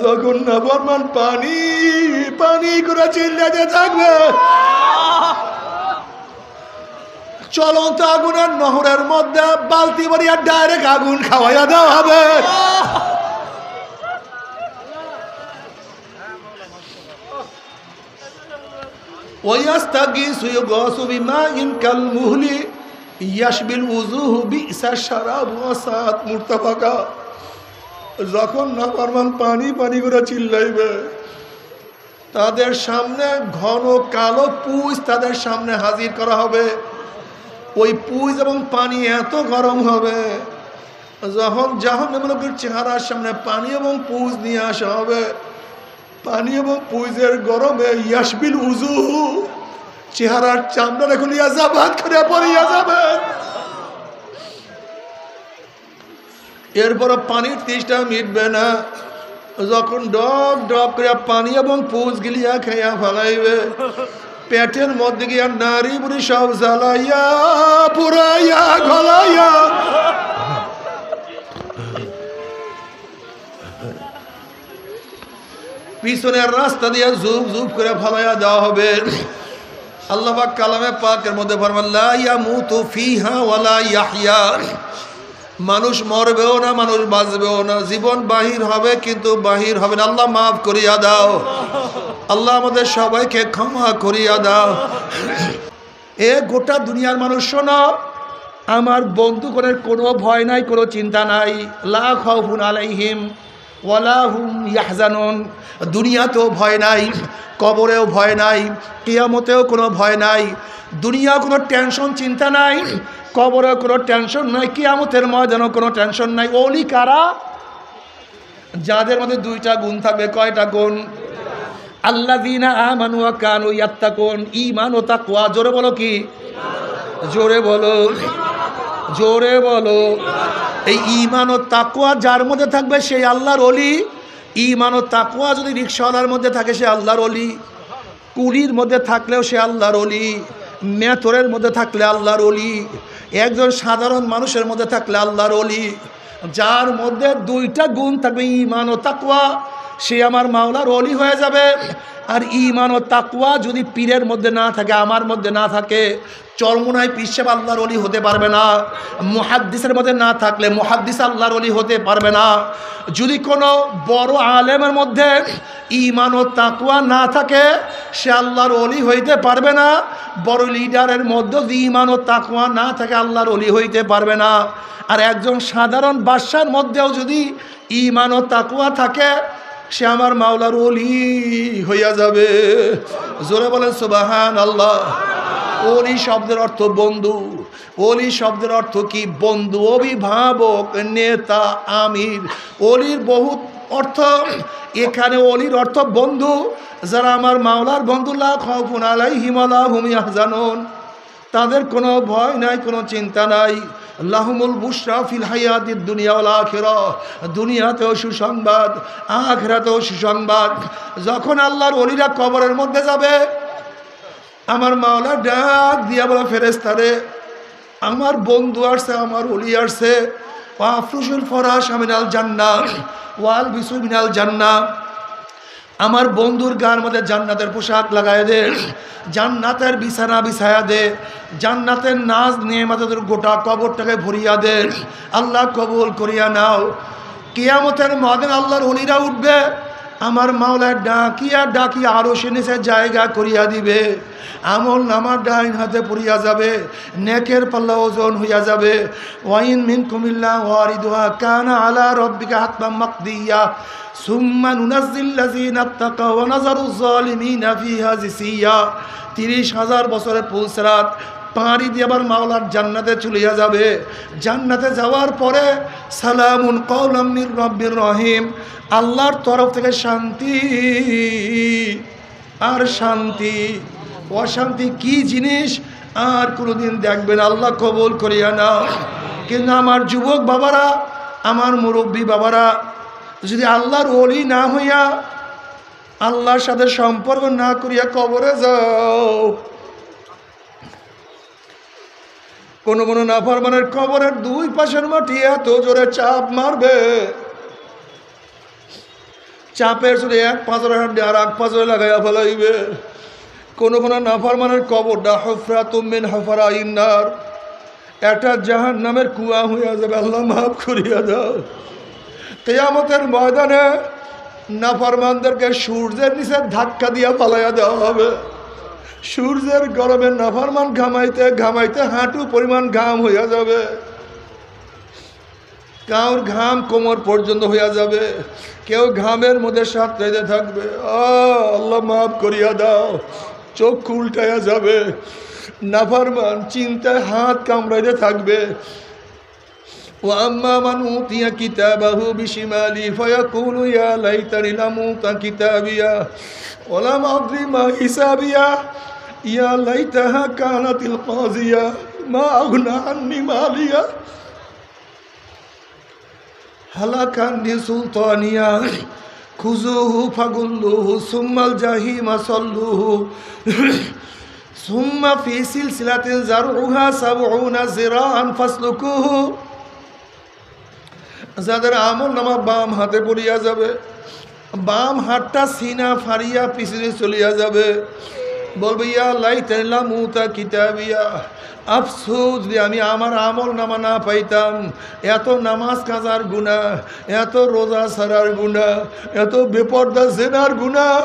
যখন নাফরমান পানি পানি করে চিল্লাতে থাকবে, চলন্ত আগুনের নহরের মধ্যে বালতি ভরিয়া ডাইরেক্ট আগুন খাওয়াইয়া দেওয়া হবে। ওয়াস্তাগিসু ইউগাসু বিমাইন কালমুহলি ইয়াশবিল উযুহু বিসা শারাব ওয়া সাআত মুরতাফাকা। যখন নাফরমান পানি পানি করে চিল্লাইবে, তাদের সামনে ঘন কালো পুঁজ তাদের সামনে হাজির করা হবে। ওই পুঁজ এবং পানি এত গরম হবে, যখন জাহান্নামের লোকের চেহারার সামনে পানি এবং পুঁজ নিয়ে আসা হবে, পানি এবং পুঁজের গরমে ইয়াশবিল উযুহু, চেহারার চামড়া এখন ইয়াজাবাদ করে পড়িয়া যাবে। এরপর পানির তৃষ্ণা মিটবে না, যখন ডব ডব করে পানি এবং পুঁজ গিলিয়া খাইয়া ফেলাইবে, পেটের মধ্যে গিয়া নারী বুড়ি সব জ্বালাইয়া পুরাইয়া গলাইয়া পিছনের রাস্তা দিয়ে জুব জুব করে ফলাইয়া দেওয়া হবে। আল্লাহ পাক কালামে পাকের মধ্যে ফরমান লা ইয়ামুতু ফিহা ওয়ালা ইয়াহইয়া, মানুষ মরবেও না, মানুষ বাঁচবেও না, জীবন বাহির হবে কিন্তু বাহির হবে না। আল্লাহ মাফ করিয়া দাও, আল্লাহ আমাদের সবাইকে ক্ষমা করিয়া দাও। এ গোটা দুনিয়ার মানুষ শোনো, আমার বন্ধুগণের কোনো ভয় নাই, কোনো চিন্তা নাই। লা খাউফুন আলাইহিম ওয়ালা হুম ইয়াহজানুন। দুনিয়াতেও ভয় নাই, কবরেও ভয় নাই, কিয়ামতেও কোনো ভয় নাই। দুনিয়া কোনো টেনশন চিন্তা নাই, কবরেও কোনো টেনশন নাই, কিয়ামতের ময়দানেও কোনো টেনশন নাই। ওলি কারা? যাদের মধ্যে দুইটা গুণ থাকবে। কয়টা গুণ? আল্লাযীনা আমানু ওয়া কানু ইয়াত্তাকুন। ঈমান ও তাকওয়া। জোরে বলো কি? জোরে বলো, জোরে বলো। এই ঈমান ও তাকওয়া যার মধ্যে থাকবে সেই আল্লাহর ওলি। ঈমান ও তাকওয়া যদি রিকশাওয়ালার মধ্যে থাকে সে আল্লাহর ওলি, কুলির মধ্যে থাকলেও সে আল্লাহর ওলি, মেথরের মধ্যে থাকলে আল্লাহর ওলি, একজন সাধারণ মানুষের মধ্যে থাকলে আল্লাহর ওলি। যার মধ্যে দুইটা গুণ থাকবে ঈমান ও তাকওয়া, সে আমার মাওলার ওলি হয়ে যাবে। আর ঈমান ও তাকওয়া যদি পীরের মধ্যে না থাকে, আমার মধ্যে না থাকে, চরমোনায় পীর সাহেব আল্লাহর ওলি হতে পারবে না। মুহাদ্দিসের মধ্যে না থাকলে মুহাদ্দিস আল্লাহর ওলি হতে পারবে না। যদি কোনো বড় আলেমের মধ্যে ঈমান ও তাকওয়া না থাকে, সে আল্লাহর ওলি হইতে পারবে না। বড় লিডারের মধ্যে যদি ঈমান ও তাকওয়া না থাকে, আল্লাহর ওলি হইতে পারবে না। আর একজন সাধারণ বাদশার মধ্যেও যদি ঈমান ও তাকওয়া থাকে, সে আমার মাওলার ওলি হইয়া যাবে। জোরে বলেন সুবহানাল্লাহ। ওলি শব্দের অর্থ বন্ধু। ওলি শব্দের অর্থ কি? বন্ধু, অভিভাবক, নেতা, আমির। ওলির বহুত অর্থ, এখানে ওলির অর্থ বন্ধু। যারা আমার মাওলার বন্ধু, লা খাউফুন আলাইহিম ওয়ালা হুম ইয়াহজানুন, তাদের কোনো ভয় নাই, কোনো চিন্তা নাই। লাহুমুল বুশরা ফিল হায়াতিদ দুনিয়া ওয়াল আখিরাহ। দুনিয়াতেও সুসংবাদ, আখিরাতেও সুসংবাদ। যখন আল্লাহর ওলিরা কবরের মধ্যে যাবে, আমার মাওলা ডাক দিয়া বলে, ফেরেশতারে আমার বন্ধু আসছে, আমার ওলি আসছে। ওয়াফরুশুল ফরাশ মিনাল জান্নাহ ওয়াল বিসু মিনাল জান্নাহ। আমার বন্ধুর গায়ের মধ্যে জান্নাতের পোশাক লাগায় দে, জান্নাতের বিছানা বিছায়া দে, জান্নাতের নাজ নেয়ামতের গোটা কবরটাকে ভরিয়া দে। আল্লাহ কবুল করিয়া নাও। কিয়ামতের ময়দানে আল্লাহর ওলিরা উঠবে, আমার মাওলা ডাকিয়া ডাকিয়া আরো সে নিচে জায়গা করিয়া দিবে। আমল নামার ডাইন হাতে পড়িয়া যাবে, নেকের পাল্লা ওজন হইয়া যাবে। ওয়াইন মিনকুম ইল্লা ওয়ারিদুহা কানা আলা রাব্বিকা হাতমান মাকদিয়া সুম্মা নুনাজ্জিল্লাযীনা তাকাও ওয়া নাযারুয যালিমিনা ফিহা জিসিয়া। ৩০,০০০ বছরের পুলসরাত পাড়ি দিয়ে আবার মাওলার জান্নাতে চলিয়া যাবে। জান্নাতে যাওয়ার পরে সালামুন কাওলাম মির রাব্বির রহিম, আল্লাহর তরফ থেকে শান্তি আর শান্তি। অশান্তি কি জিনিস আর কোনোদিন দেখবেন। আল্লাহ কবুল করিয়া নাও। কিন্তু আমার যুবক বাবারা, আমার মুরব্বী বাবারা, যদি আল্লাহর ওলি না হইয়া, আল্লাহর সাথে সম্পর্ক না করিয়া কবরে যাও, কোনো কোনো নাফরমানের কবরের দুই পাশের মাটি এত জোরে চাপ মারবে, চাপের চলে এক পাঁচরে হাঁটে আর এক পাঁচরে লাগাইয়া ফেলাইবে। কোন কোন নাফরমানের কবরটা হুফরাতুম মিন হুফারাইন নার, একটা জাহান্নামের কুয়া হইয়া যাবে। আল্লাহ মাফ করিয়া দাও। কিয়ামতের ময়দানে নাফরমানদেরকে সূর্যের নিচে ধাক্কা দিয়া ফালাইয়া দেওয়া হবে। সূর্যের গরমে নাফরমান ঘামাইতে ঘামাইতে হাঁটু পরিমাণ ঘাম হইয়া যাবে, কাউর ঘাম কোমর পর্যন্ত হইয়া যাবে, কেউ ঘামের মধ্যে সাঁতরাইতে থাকবে। আল্লাহ মাফ করিয়া দাও। চোখ উল্টাইয়া যাবে, নাফরমান চিন্তায় হাত কামড়াইতে থাকবে। وأما من أوتي كتابه بشماله فيقول يا ليتني لم أوت كتابيه ولم أدر ما حسابيه يا ليتها كانت القاضية ما أغنى عني ماليه هلك عني سلطانيه خذوه فغلوه ثم الجحيم صلوه ثم في سلسلة ذرعها 70 ذراعا فاسلكوه। যাদের আমল নামা বাম হাতে পড়িয়া যাবে, বাম হাতটা সিনা ফাড়িয়া পিছনে চলিয়া যাবে, বলবে ইয়া লাইতানি লাম উতা কিতাবিয়া, আফসোস যে আমি আমার আমল নামা না পাইতাম। এত নামাজ কাজার গুনাহ, এত রোজা ছাড়ার গুনাহ, এত বেপরদা জেনার গুনাহ,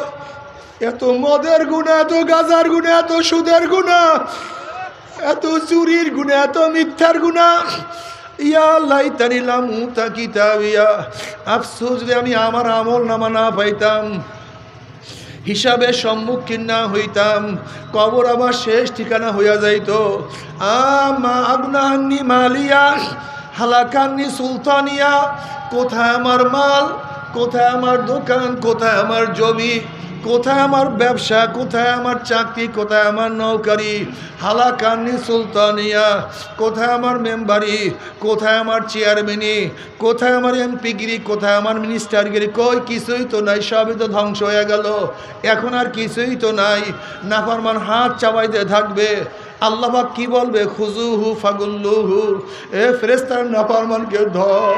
এত মদের গুনাহ, এত গাজার গুনাহ, এত সুদের গুনাহ, এত চুরির গুনাহ, এত মিথ্যার গুনাহ। ইয়া লাইতানি লাম উতা কিতাবিয়া, আফসোস যে আমি আমার আমল নামা না পাইতাম, হিসাবে সম্মুখীন না হইতাম, কবর আমার শেষ ঠিকানা হইয়া যাইত। আমা আবনাহান্নি মালিয়া হালাকান্নি সুলতানিয়া, কোথায় আমার মাল, কোথায় আমার দোকান, কোথায় আমার জমি, কোথায় আমার ব্যবসা, কোথায় আমার চাকরি, কোথায় আমার নৌকারি। হালাকান্নি সুলতানিয়া, কোথায় আমার মেম্বারি, কোথায় আমার চেয়ারম্যানি, কোথায় আমার এমপিগিরি, কোথায় আমার মিনিস্টারগিরি। কই কিছুই তো নাই, সবই তো ধ্বংস হয়ে গেল, এখন আর কিছুই তো নাই। নাফরমান হাত চাবাইতে থাকবে। আল্লাহ পাক কি বলবে? খুজুহু ফাগুল্লুহু, এ ফেরেশতার নাফরমানকে ধর।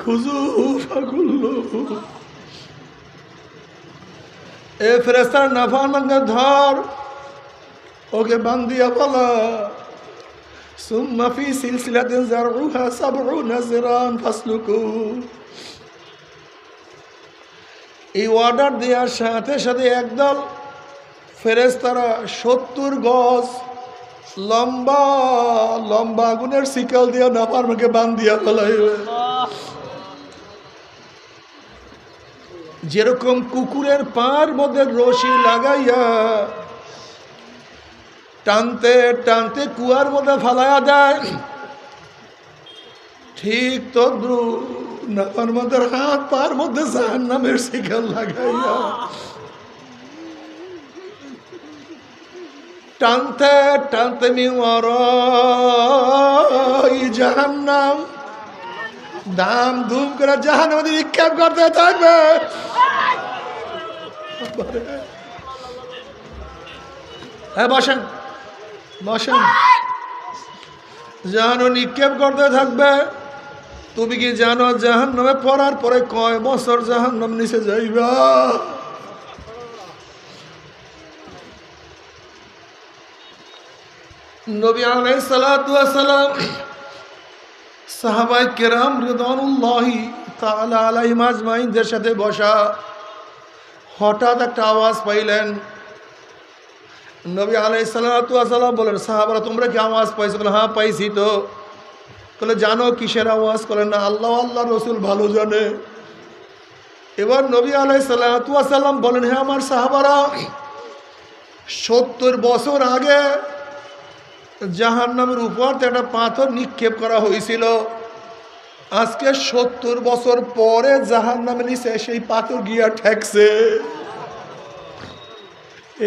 খুজুহু ফাগুল্লুহু, এ ফেরেশতার নাফরমানকে ধর, ওকে বান্ধিয়া বলা। সুম্মা ফি সিলসিলাতিন যারউহা 70 যিরান ফাসলুকু। এই অর্ডার দেওয়ার সাথে সাথে একদল ফেরেশতারা 70 গজ লম্বা লম্বা আগুনের শিকল দিয়া নাফরমানকে বান্ধিয়া ফেলাইবে। যেরকম কুকুরের পার মধ্যে রশি লাগাইয়া টানতে টানতে কুয়ার মধ্যে ফালাইয়া দেয়, ঠিক তদ্রুপ নাফরমানদের হাত পার মধ্যে জাহান্নামের শিকল লাগাইয়া টানতে টানতে মিওয়ারাই জাহান্নাম দাম ধুম করে জাহান্নামে নিক্ষেপ করতে থাকবে। হ্যাঁ বসেন বসেন। জাহান্নামে নিক্ষেপ করতে থাকবে। তুমি কি জানো জাহান্নামে পড়ার পরে কয় বছর জাহান্নাম নিচে যাইবা? নবী আলাইহিস সালাতু ওয়াস সালাম সাহাবায়ে কেরাম রিদওয়ানুল্লাহি তাআলা আলাইহিম আজমাইনদের সাথে বসা, হঠাৎ একটা আওয়াজ পাইলেন। নবী আলাইহিস সালাতু ওয়াস সালাম বলেন, সাহাবারা তোমরা কি আওয়াজ পাইছো? বলে হ্যাঁ পাইছি। তো বলে জানো কিসের আওয়াজ? বলেন না, আল্লাহ আল্লাহ রসুল ভালো জানে। এবার নবী আলাইহিস সালাতু ওয়াস সালাম বলেন, হ্যাঁ আমার সাহাবারা, 70 বছর আগে জাহান্নামের উপর একটা পাথর নিক্ষেপ করা হয়েছিল। আজকে 70 বছর পরে জাহান্নামের নিচে সেই পাথর গিয়া ঠেকছে।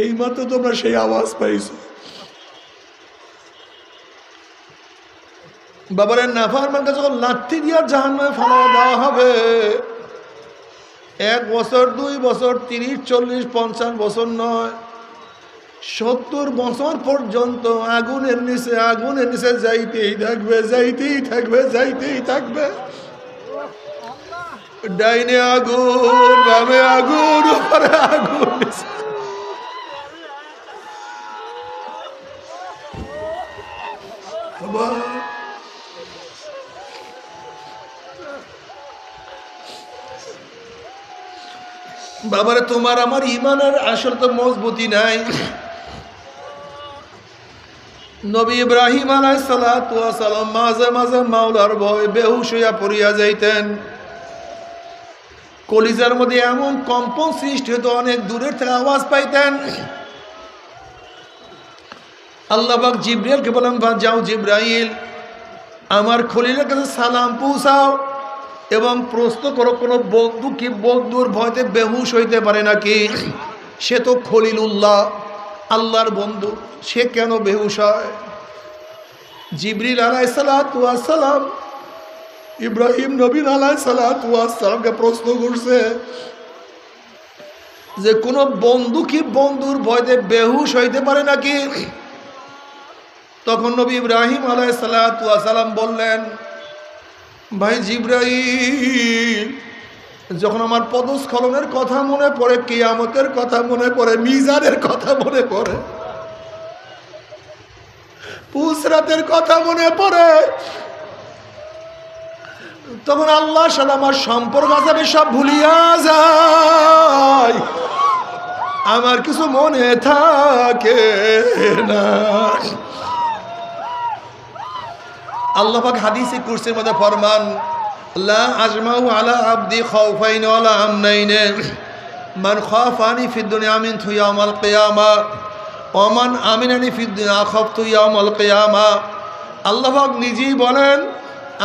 এইমাত্র তোমরা সেই আওয়াজ পাইছো। বাবারে নাফরমানকে যখন লাঠি দিয়া জাহান্নামে ফেলা দেওয়া হবে, 1 বছর 2 বছর 30 40 50 বছর নয়, 70 বছর পর্যন্ত আগুনের নিচে যাইতেই থাকবে, যাইতেই থাকবে, যাইতেই থাকবে। ডাইনে আগুন, বামে আগুন, উপরে আগুন। বাবারে, তোমার আমার ইমানের আসলে তো মজবুতি নাই। নবী ইব্রাহিম আলাইহিস সালাতু ওয়াস সালাম মাঝে মাঝে মাওলার ভয় বেহুশ হইয়া পড়িয়া যাইতেন। কলিজার মধ্যে এমন কম্পন সৃষ্টি হতো, অনেক দূরের থেকে আওয়াজ পাইতেন। আল্লাহ পাক জিবরাইলকে বলেন, যাও জিবরাইল, আমার খলিলের কাছে সালাম পৌঁছাও এবং প্রশ্ন করো কোনো বন্ধু কি বন্ধুর ভয়তে বেহুশ হইতে পারে নাকি? সে তো খলিলুল্লাহ, আল্লাহর বন্ধু, সে কেন বেহুশ হয়? জিবরিল আলাইহিস সালাতু ওয়াস সালাম ইব্রাহিম নবী আলাইহিস সালাতু ওয়াস সালামকে প্রশ্ন করছে যে কোনো বন্ধু কি বন্ধুর ভয়তে বেহুশ হইতে পারে নাকি? তখন নবী ইব্রাহিম আলাইহিস সালাতু ওয়াস সালাম বললেন, ভাই জিবরাইল, যখন আমার পদস্খলনের কথা মনে পড়ে, কিয়ামতের কথা মনে পড়ে, মিজানের কথা মনে পড়ে, পুসরাতের কথা মনে পড়ে, তখন আল্লাহর সাথে আমার সম্পর্ক আছে সব ভুলিয়া যায়, আমার কিছু মনে থাকে না। আল্লাহ পাক হাদিসে কুরসির মধ্যে ফরমান, লা আজমাউ আলা আবদি খাউফাইন ওয়ালা আমনাইন, মান খাফানি ফিদ দুনিয়া আমিনতু ইয়াউমাল কিয়ামা ওয়া মান আমিনানি ফিদ দুনিয়া খাফতু ইয়াউমাল কিয়ামা। আল্লাহ পাক নিজেই বলেন,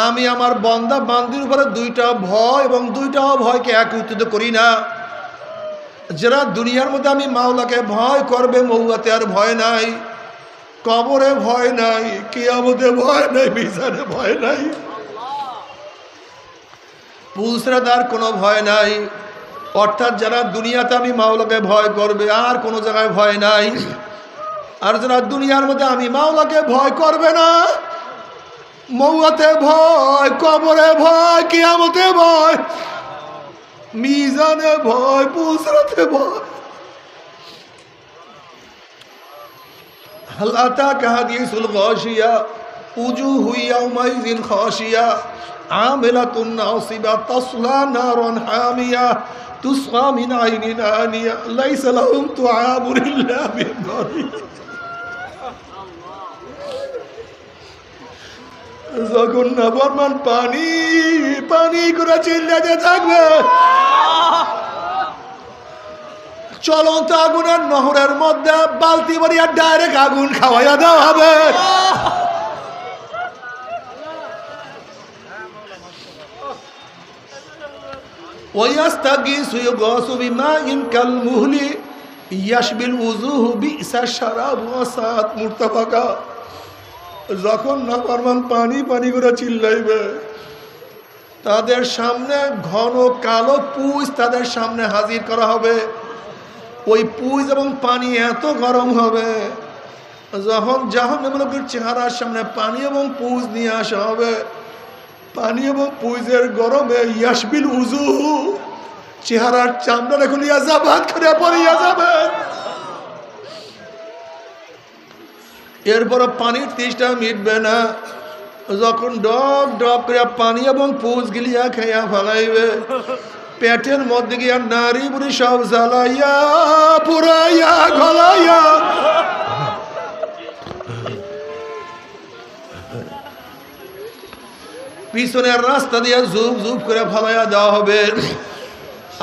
আমি আমার বান্দা বান্দির উপরে দুইটা ভয় এবং দুইটা ভয়কে একত্রিত করি না। যারা দুনিয়ার মধ্যে আমি মাওলাকে ভয় করবে, মৌয়াতে আর ভয় নাই, কবরে ভয় নাই, কিয়ামতে ভয় নাই, মিজানে ভয় নাই, পুলসরাদার কোনো ভয় নাই। অর্থাৎ যারা দুনিয়াতে আমি মাওলাকে ভয় করবে আর কোনো জায়গায় ভয় নাই, আর যারা দুনিয়ার মধ্যে আমি মাওলাকে ভয় করবে না, মৌয়াতে ভয়, কবরে ভয়, কিয়ামতে ভয়, মিজানে ভয়, পুলসরাতে ভয়। হাল আতাকা হাদিসুল গাশিয়া উজুহু ইয়াউমাইযিন খাশিয়া আমিলাতুন নাসিবা তাসলা নারান হামিয়া তুসকা মিন আইনিন আনিয়া লাইসা লাহুম তুআবুন ইল্লা মিন দারি। যখন নাফরমান পানি পানি করে চিল্লাতে থাকবে, চলন্ত আগুনের নহরের মধ্যে বালতি ভরিয়া ডাইরেক্ট আগুন খাওয়াইয়া দেওয়া হবে। ওয়াস্তাগিসু ইউগাসু বিমাইন কালমুহলি ইয়াশবিল উযুহু বিসা শারাব ওয়া সাআত মুরতাফাকা। যখন নাফরমান পানি পানি করে চিল্লাইবে, তাদের সামনে ঘন কালো পুঁজ তাদের সামনে হাজির করা হবে। ওই পুঁজ এবং পানি এত গরম হবে, যখন জাহান্নামের লোকের চেহারার সামনে পানি এবং পুঁজ নিয়ে আসা হবে, পানি এবং পুঁজের গরমে ইয়াশবিল উযুহু, চেহারার চামড়া এখন ইয়াজাবাত করে পড়িয়া যাবে। এরপর পানির তৃষ্ণা মিটবে না, যখন ডব ডব করে পানি এবং পুঁজ গিলিয়া খাইয়া ফেলাইবে, পেটের মধ্যে গিয়া নারী বুড়ি সব জ্বালাইয়া পুরাইয়া গলাইয়া পিছনের রাস্তা দিয়ে জুব জুব করে ফালাইয়া দেওয়া হবে।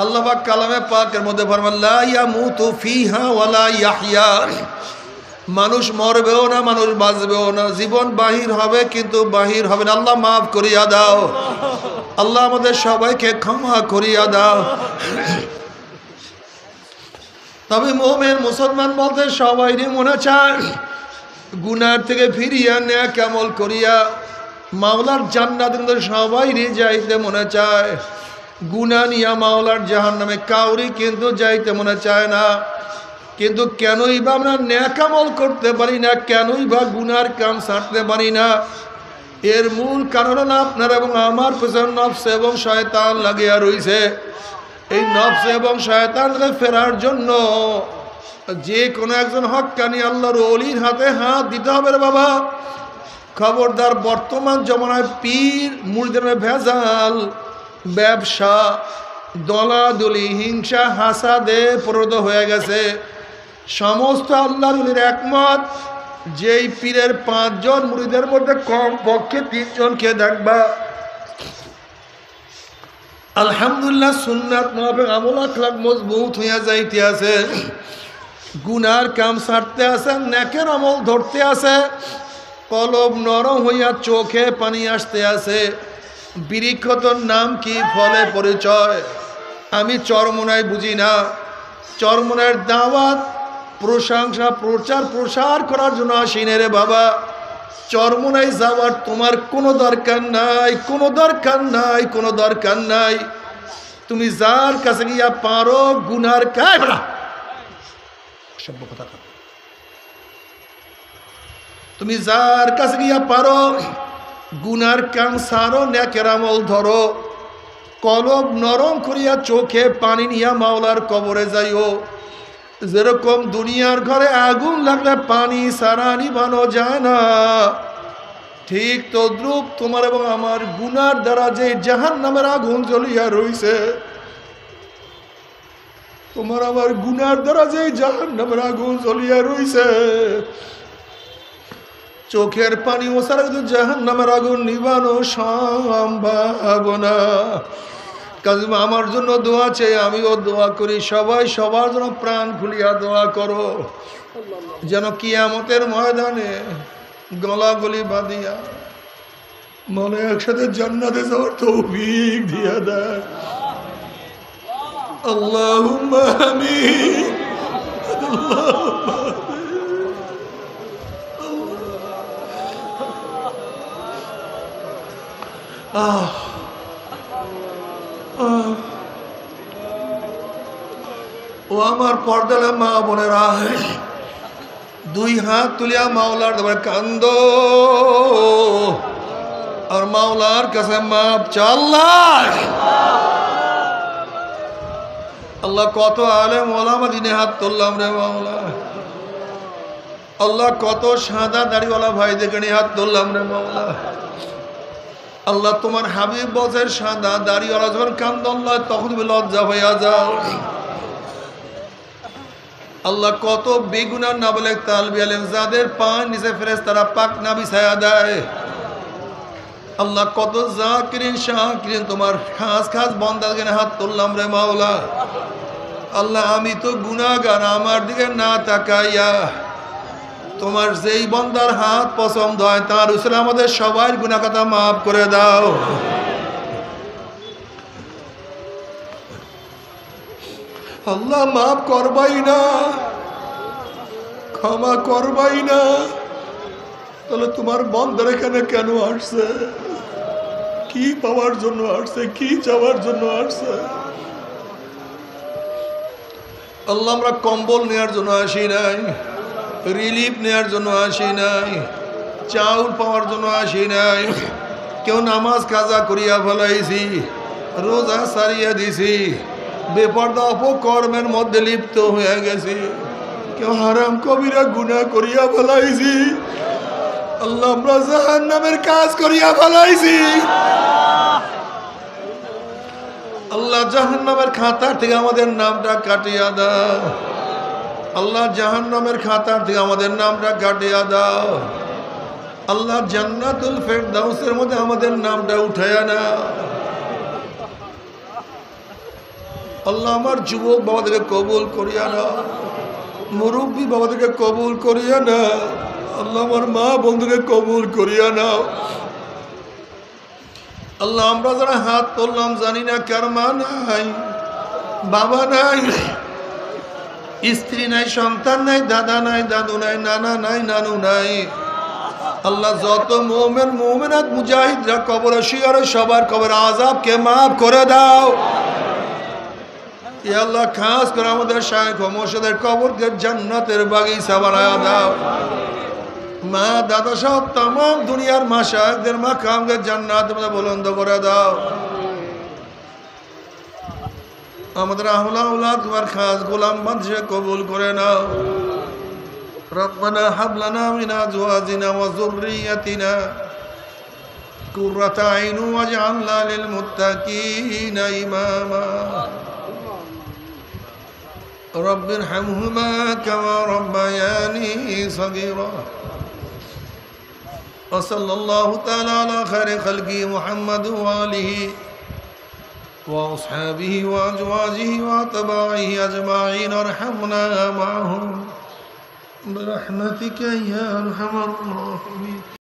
আল্লাহ পাক কালামে পাকের মধ্যে ফরমান, লা ইয়ামুতু ফিহা ওয়ালা ইয়াহইয়া, মানুষ মরবেও না, মানুষ বাঁচবেও না, জীবন বাহির হবে কিন্তু বাহির হবে না। আল্লাহ মাফ করিয়া দাও, আল্লাহ আমাদের সবাইকে ক্ষমা করিয়া দাও। তবে মুমিন মুসলমান বলতে সবাইরই মনে চায় গুনার থেকে ফিরিয়া নেক আমল করিয়া মাওলার জান্নাত কিন্তু সবাইরই যাইতে মনে চায়। গুনাহ নিয়া মাওলার জাহান্নামে কাউরি কিন্তু যাইতে মনে চায় না। কিন্তু কেনই বা আমরা নেক আমল করতে পারি না, কেনই বা গুনার কাম ছাড়তে পারি না? এর মূল কারণ হলো আপনার এবং আমার পেছনে নফস এবং শয়তান লাগিয়া রইছে। এই নফস এবং শয়তানকে ফেরার জন্য যে কোনো একজন হক্কানি আল্লাহর ওলির হাতে হাত দিতে হবে রে বাবা। খবরদার, বর্তমান জমানায় পীর মুরিদের ভেজাল, ব্যবসা, দলাদলি, হিংসা, হাসাদে পরিণত হয়ে গেছে। সমস্ত আল্লাহর ওলির একমত, যেই পীরের 5 জন মুরিদের মধ্যে কম পক্ষে 3 জনকে দেখবা আলহামদুলিল্লাহ সুন্নাত মুতাবিক আমল আখলাক মজবুত হইয়া যাইতে আছে, গুনার কাম ছাড়তে আছে, নেকের আমল ধরতে আছে, কলব নরম হইয়া চোখে পানি আসতে আছে। বৃক্ষতর নাম কি, ফলে পরিচয়। আমি চরমোনাই বুঝি না, চরমোনার দাওয়াত, প্রশংসা, প্রসার করার জন্য আসি না রে বাবা। চরমোনাই যাওয়ার তোমার কোনো দরকার নাই, কোনো দরকার নাই, কোনো দরকার নাই। তুমি যার কাছে গিয়া পারো গুনার তুমি যার কাছে গিয়া পারো গুনার কাম সারো, নেকের আমল ধরো, কলব নরম করিয়া চোখে পানি নিয়া মাওলার কবরে যাইও। যেরকম দুনিয়ার ঘরে আগুন লাগলে পানি সারা নিভানো যায় না, ঠিক তদ্রুপ তোমার এবং আমার গুনার দ্বারা যে জাহান্নামের আগুন জ্বলিয়া রইছে, তোমার আমার গুনার দ্বারা যে জাহান্নামের আগুন জ্বলিয়া রইছে, চোখের পানি ওসারা কিন্তু জাহান্নামের আগুন নিভানো সম্ভব না। কাজে আমার জন্য দোয়া চাই, আমিও দোয়া করি, সবাই সবার জন্য প্রাণ খুলিয়া দোয়া করো, যেন কিয়ামতের ময়দানে গলাগলি বাঁধিয়া মনে একসাথে জান্নাতে যাওয়ার তৌফিক দিয়া দেয়। আল্লাহুম্মা আমিন। ও আমার পর্দালা মা বোনেরা, 2 হাত তুলিয়া মাওলার দরবারে কান্দো আর মাওলার কাছে মাপ চাও। আল্লাহ কত আলেম ওলামা দিনে হাত তুললাম রে মাওলা। আল্লাহ কত সাদা দাড়িওয়ালা ভাই দেখে হাত তুললাম রে মাওলা। আল্লাহ তোমার হাবিব বলছেন সাদা দাড়িওয়ালা যখন কান্দল্লাহ তখন তুমি লজ্জা হইয়া যাও। আল্লাহ কত বেগুনার নাবলেক তালবি আলেম যাদের পা নিচে ফেরেশতারা পাক না বিছায়া দেয়। আল্লাহ কত জাকিরিন শাকিরিন তোমার খাস খাস বান্দাকে হাত তুললাম রে মাওলা। আল্লাহ আমি তো গুনাহগার, আমার দিকে না তাকাইয়া তোমার যেই বান্দার হাত পছন্দ হয় তার উসলে আমাদের সবার গুনাহ কথা মাফ করে দাও। আল্লাহ মাফ করবাই না, ক্ষমা করবাই না, তাহলে তোমার বান্দার এখানে কেন আসছে? কি পাওয়ার জন্য আসছে? কি চাওয়ার জন্য আসছে? আল্লাহ আমরা কম্বল নেওয়ার জন্য আসি নাই, রিলিফ নেওয়ার জন্য আসি নাই, চাউল পাওয়ার জন্য আসি নাই। কেউ নামাজ কাজা করিয়া ফেলাইছি, রোজা সারিয়া দিছি, বেপরদা অপকর্মের মধ্যে লিপ্ত হয়ে গেছি, কেউ হারাম কবিরা গুনাহ করিয়া ফেলাইছি। আল্লাহ আমরা জাহান্নামের কাজ করিয়া ফেলাইছি। আল্লাহ জাহান্নামের খাতার থেকে আমাদের নামটা কাটিয়া দাও। আল্লাহ জাহান্নামের খাতার থেকে আমাদের নামটা কাটিয়া দাও। আল্লাহ জান্নাতুল ফেরদাউসের মধ্যে আমাদের নামটা উঠাইয়া নাও। আল্লাহ আমার যুবক বাবাদেরকে কবুল করিয়া নাও, মুরব্বী বাবাদেরকে কবুল করিয়া নাও। আল্লাহ আমার মা বন্ধুকে কবুল করিয়া নাও। আল্লাহ আমরা যারা হাত তুললাম জানি না কার মা নাই, বাবা নাই, স্ত্রী নাই, সন্তান নাই, দাদা নাই, দাদু নাই, নানা নাই, নানু নাই। আল্লাহ যত মুমিন মুমিনাত মুজাহিদরা কবরে শিয়রে সবার কবর আযাবকে মাফ করে দাও। এ আল্লাহ খাস করে আমাদের শায়েখ ও মুর্শিদের কবরকে জান্নাতের বাগিচা বানায়া দাও। মা দাদা সহ তাম দুনিয়ার মা শায়েখদের মাকামকে জান্নাতের মধ্যে বুলন্দ করে দাও। আমাদের আহলা আওলাদ তোমার খাস গোলাম বাদশা কবুল করে নাও। রব্বানা হাব লানা মিন আজওয়াজিনা ওয়া যুররিয়াতিনা কুররাতা আইন ওয়াজআলনা লিল মুত্তাকিনা ইমামা। رب ارحمهما كما ربياني صغيرا وصلى الله تعالى على خير خلقه محمد وآله وأصحابه وأزواجه وأتباعه أجمعين ارحمنا معهم برحمتك يا أرحم الراحمين.